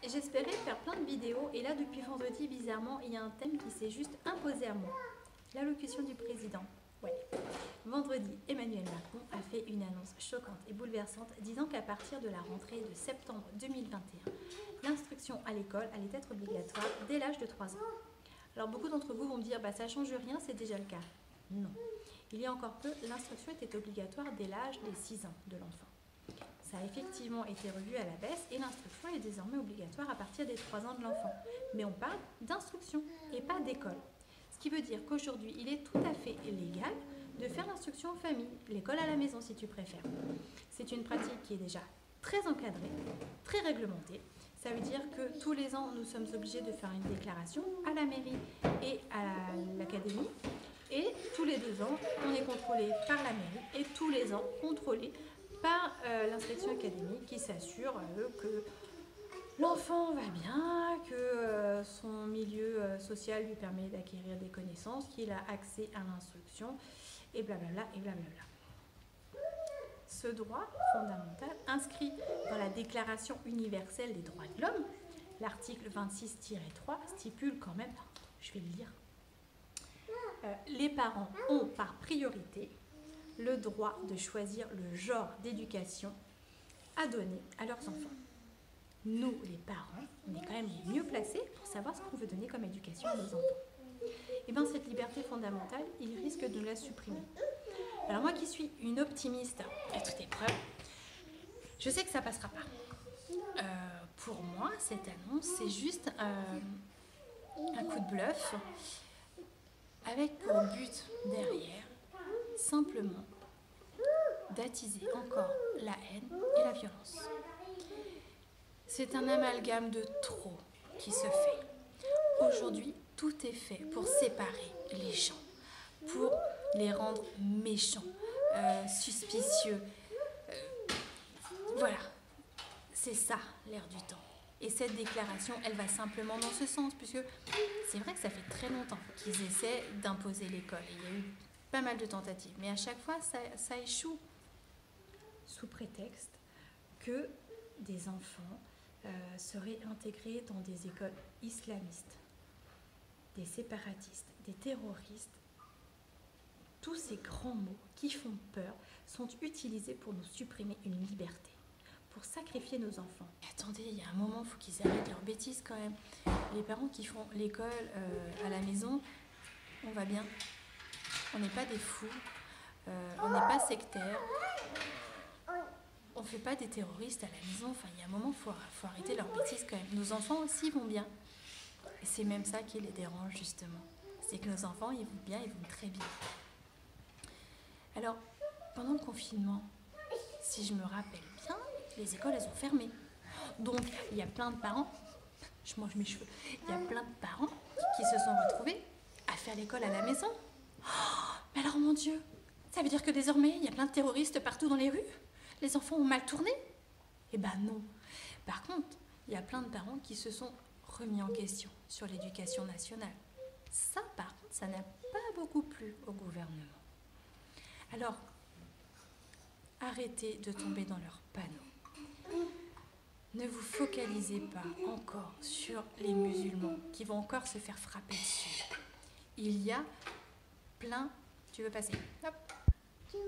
J'espérais faire plein de vidéos et là depuis vendredi, bizarrement, il y a un thème qui s'est juste imposé à moi. L'allocution du président. Ouais. Vendredi, Emmanuel Macron a fait une annonce choquante et bouleversante disant qu'à partir de la rentrée de septembre 2021, l'instruction à l'école allait être obligatoire dès l'âge de 3 ans. Alors beaucoup d'entre vous vont me dire ça change rien, c'est déjà le cas. Non. Il y a encore peu, l'instruction était obligatoire dès l'âge des 6 ans de l'enfant. Ça a effectivement été revu à la baisse et l'instruction est désormais obligatoire à partir des 3 ans de l'enfant. Mais on parle d'instruction et pas d'école. Ce qui veut dire qu'aujourd'hui, il est tout à fait légal de faire l'instruction en famille, l'école à la maison si tu préfères. C'est une pratique qui est déjà très encadrée, très réglementée. Ça veut dire que tous les ans, nous sommes obligés de faire une déclaration à la mairie et à l'académie. Et tous les 2 ans, on est contrôlé par la mairie et tous les ans contrôlé par l'inspection académique qui s'assure que l'enfant va bien, que son milieu social lui permet d'acquérir des connaissances, qu'il a accès à l'instruction, et blablabla, et blablabla. Ce droit fondamental, inscrit dans la Déclaration universelle des droits de l'homme, l'article 26-3 stipule quand même, je vais le lire, les parents ont par priorité le droit de choisir le genre d'éducation à donner à leurs enfants. Nous, les parents, on est quand même les mieux placés pour savoir ce qu'on veut donner comme éducation à nos enfants. Et bien cette liberté fondamentale, il risque de nous la supprimer. Alors moi qui suis une optimiste à toute épreuve, je sais que ça passera pas. Pour moi, cette annonce, c'est juste un coup de bluff avec pour but derrière simplement d'attiser encore la haine et la violence. C'est un amalgame de trop qui se fait. Aujourd'hui, tout est fait pour séparer les gens, pour les rendre méchants, suspicieux. Voilà, c'est ça l'air du temps. Et cette déclaration, elle va simplement dans ce sens, puisque c'est vrai que ça fait très longtemps qu'ils essaient d'imposer l'école. Il y a eu pas mal de tentatives, mais à chaque fois, ça échoue. Sous prétexte que des enfants seraient intégrés dans des écoles islamistes, des séparatistes, des terroristes. Tous ces grands mots qui font peur sont utilisés pour nous supprimer une liberté, pour sacrifier nos enfants. Et attendez, il y a un moment, il faut qu'ils arrêtent leurs bêtises quand même. Les parents qui font l'école à la maison, on va bien. On n'est pas des fous, on n'est pas sectaires, on ne fait pas des terroristes à la maison. Enfin, il y a un moment, il faut arrêter leurs bêtises quand même. Nos enfants aussi vont bien. Et c'est même ça qui les dérange justement. C'est que nos enfants, ils vont bien, ils vont très bien. Alors, pendant le confinement, si je me rappelle bien, les écoles, elles ont fermé. Donc, il y a plein de parents, je mange mes cheveux, il y a plein de parents qui se sont retrouvés à faire l'école à la maison. Oh, mais alors, mon Dieu, ça veut dire que désormais, il y a plein de terroristes partout dans les rues? Les enfants ont mal tourné? Eh ben non. Par contre, il y a plein de parents qui se sont remis en question sur l'éducation nationale. Ça, par contre, ça n'a pas beaucoup plu au gouvernement. Alors, arrêtez de tomber dans leurs panneaux. Ne vous focalisez pas encore sur les musulmans qui vont encore se faire frapper dessus. Il y a plein... Tu veux passer? Hop. Bon,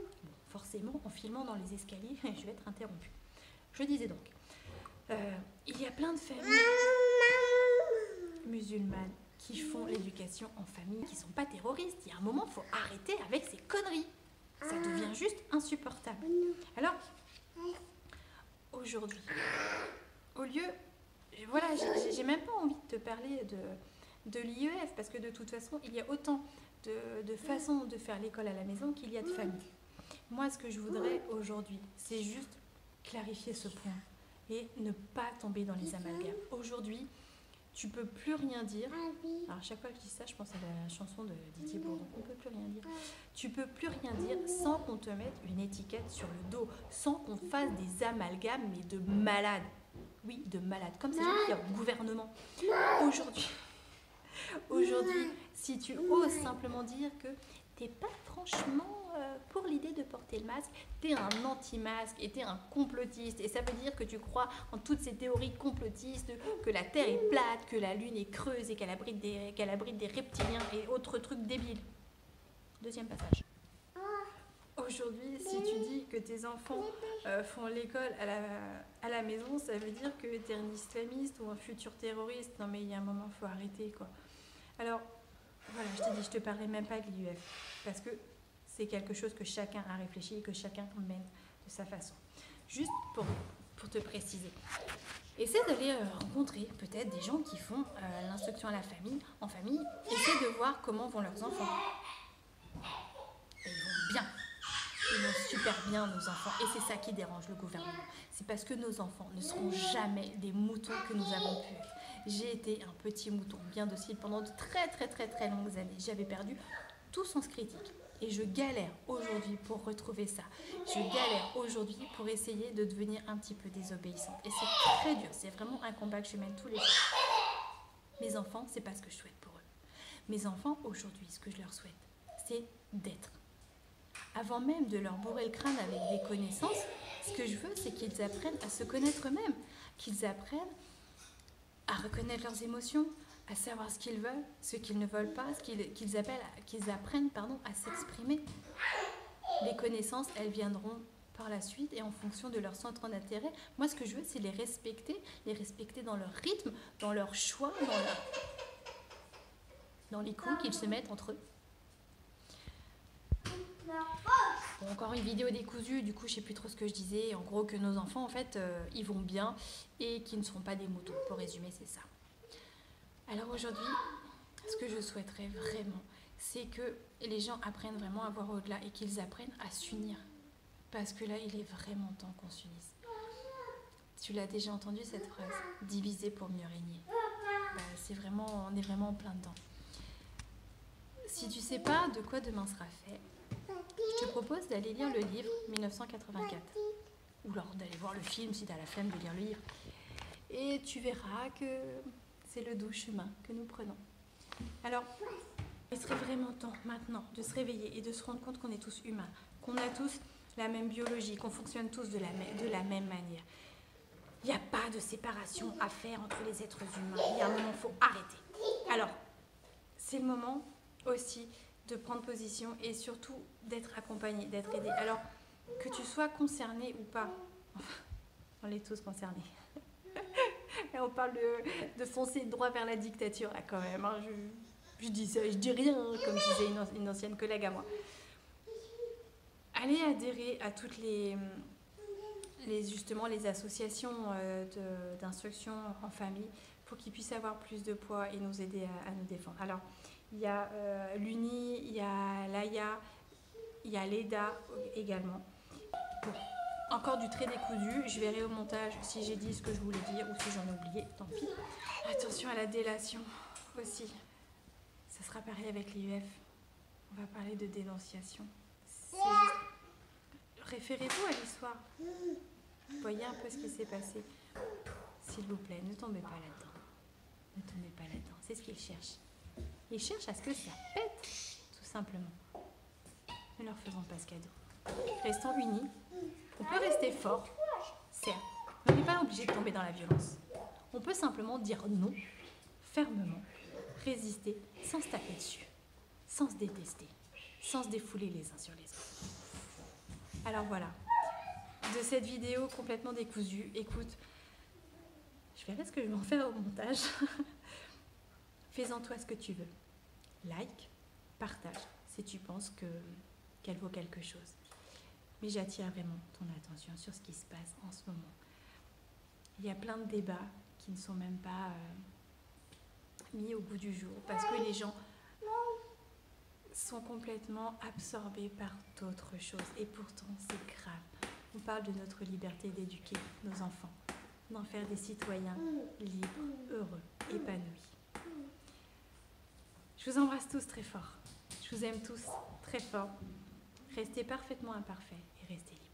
forcément, en filmant dans les escaliers, je vais être interrompue. Je disais donc, il y a plein de familles musulmanes qui font l'éducation en famille, qui ne sont pas terroristes. Il y a un moment, il faut arrêter avec ces conneries. Ça devient juste insupportable. Alors, aujourd'hui, au lieu... Voilà, j'ai même pas envie de te parler de l'IEF, parce que de toute façon, il y a autant de façons de faire l'école à la maison qu'il y a de familles. Moi, ce que je voudrais aujourd'hui, c'est juste clarifier ce point et ne pas tomber dans les amalgames. Aujourd'hui, tu peux plus rien dire. Alors, à chaque fois que je dis ça, je pense à la chanson de Didier Bourdon. On peut plus rien dire. Tu peux plus rien dire sans qu'on te mette une étiquette sur le dos, sans qu'on fasse des amalgames, mais de malades. Oui, de malades. Comme c'est jamais au gouvernement. Aujourd'hui, si tu oses simplement dire que t'es pas franchement pour l'idée de porter le masque, t'es un anti-masque et t'es un complotiste. Et ça veut dire que tu crois en toutes ces théories complotistes, que la Terre est plate, que la Lune est creuse et qu'elle abrite des reptiliens et autres trucs débiles. Deuxième passage. Aujourd'hui, si tu dis que tes enfants font l'école à la maison, ça veut dire que t'es un islamiste ou un futur terroriste. Non mais il y a un moment, faut arrêter quoi. Alors, voilà, je t'ai dit, je te parlerai même pas de l'IEF, parce que c'est quelque chose que chacun a réfléchi et que chacun mène de sa façon. Juste pour te préciser. Essaie d'aller rencontrer peut-être des gens qui font l'instruction en famille. Essaie de voir comment vont leurs enfants. Et ils vont bien. Ils vont super bien, nos enfants. Et c'est ça qui dérange le gouvernement. C'est parce que nos enfants ne seront jamais des moutons que nous avons pu être. J'ai été un petit mouton bien docile pendant de très longues années. J'avais perdu tout sens critique. Et je galère aujourd'hui pour retrouver ça. Je galère aujourd'hui pour essayer de devenir un petit peu désobéissante. Et c'est très dur. C'est vraiment un combat que je mène tous les jours. Mes enfants, c'est pas ce que je souhaite pour eux. Mes enfants, aujourd'hui, ce que je leur souhaite, c'est d'être. Avant même de leur bourrer le crâne avec des connaissances, ce que je veux, c'est qu'ils apprennent à se connaître eux-mêmes. Qu'ils apprennent à reconnaître leurs émotions, à savoir ce qu'ils veulent, ce qu'ils ne veulent pas, qu'ils apprennent à s'exprimer. Les connaissances, elles viendront par la suite et en fonction de leur centre d'intérêt. Moi, ce que je veux, c'est les respecter dans leur rythme, dans leur choix, dans les coups qu'ils se mettent entre eux. Bon, encore une vidéo décousue, du coup je sais plus trop ce que je disais. En gros que nos enfants en fait ils vont bien et qu'ils ne seront pas des moutons. Pour résumer, c'est ça. Alors aujourd'hui, ce que je souhaiterais vraiment, c'est que les gens apprennent vraiment à voir au-delà et qu'ils apprennent à s'unir. Parce que là, il est vraiment temps qu'on s'unisse. Tu l'as déjà entendu cette phrase, diviser pour mieux régner. On est vraiment en plein dedans. Si tu sais pas de quoi demain sera fait, je te propose d'aller lire le livre 1984. Ou alors d'aller voir le film si tu as la flemme de lire le livre. Et tu verras que c'est le doux chemin que nous prenons. Alors, il serait vraiment temps maintenant de se réveiller et de se rendre compte qu'on est tous humains, qu'on a tous la même biologie, qu'on fonctionne tous de la même manière. Il n'y a pas de séparation à faire entre les êtres humains. Il y a un moment, il faut arrêter. Alors, c'est le moment aussi de prendre position et surtout d'être accompagné, d'être aidé. Alors, que tu sois concerné ou pas, on est tous concernés. Là, on parle de foncer droit vers la dictature, là, quand même. Hein. Je dis ça, je dis rien, hein, comme disait une ancienne collègue à moi. Allez adhérer à toutes les associations d'instruction en famille pour qu'ils puissent avoir plus de poids et nous aider à nous défendre. Alors, il y a l'UNI, il y a l'AIA, il y a l'EDA également. Bon, encore du très décousu, je verrai au montage si j'ai dit ce que je voulais dire ou si j'en ai oublié, tant pis. Attention à la délation aussi. Ça sera pareil avec l'IEF. On va parler de dénonciation. Référez-vous à l'histoire. Voyez un peu ce qui s'est passé. S'il vous plaît, ne tombez pas là-dedans. Ne tombez pas là-dedans. C'est ce qu'ils cherchent. Ils cherchent à ce que ça pète, tout simplement. Ne leur faisons pas ce cadeau. Restons unis. On peut rester fort, certes. Mais on n'est pas obligé de tomber dans la violence. On peut simplement dire non, fermement, résister, sans se taper dessus, sans se détester, sans se défouler les uns sur les autres. Alors voilà, de cette vidéo complètement décousue, écoute, je verrai ce que je vais en faire au montage. Fais-en toi ce que tu veux. Like, partage, si tu penses qu'elle vaut quelque chose. Mais j'attire vraiment ton attention sur ce qui se passe en ce moment. Il y a plein de débats qui ne sont même pas mis au goût du jour parce que les gens sont complètement absorbés par d'autres choses. Et pourtant, c'est grave. On parle de notre liberté d'éduquer nos enfants, d'en faire des citoyens libres, heureux, épanouis. Je vous embrasse tous très fort. Je vous aime tous très fort. Restez parfaitement imparfaits et restez libres.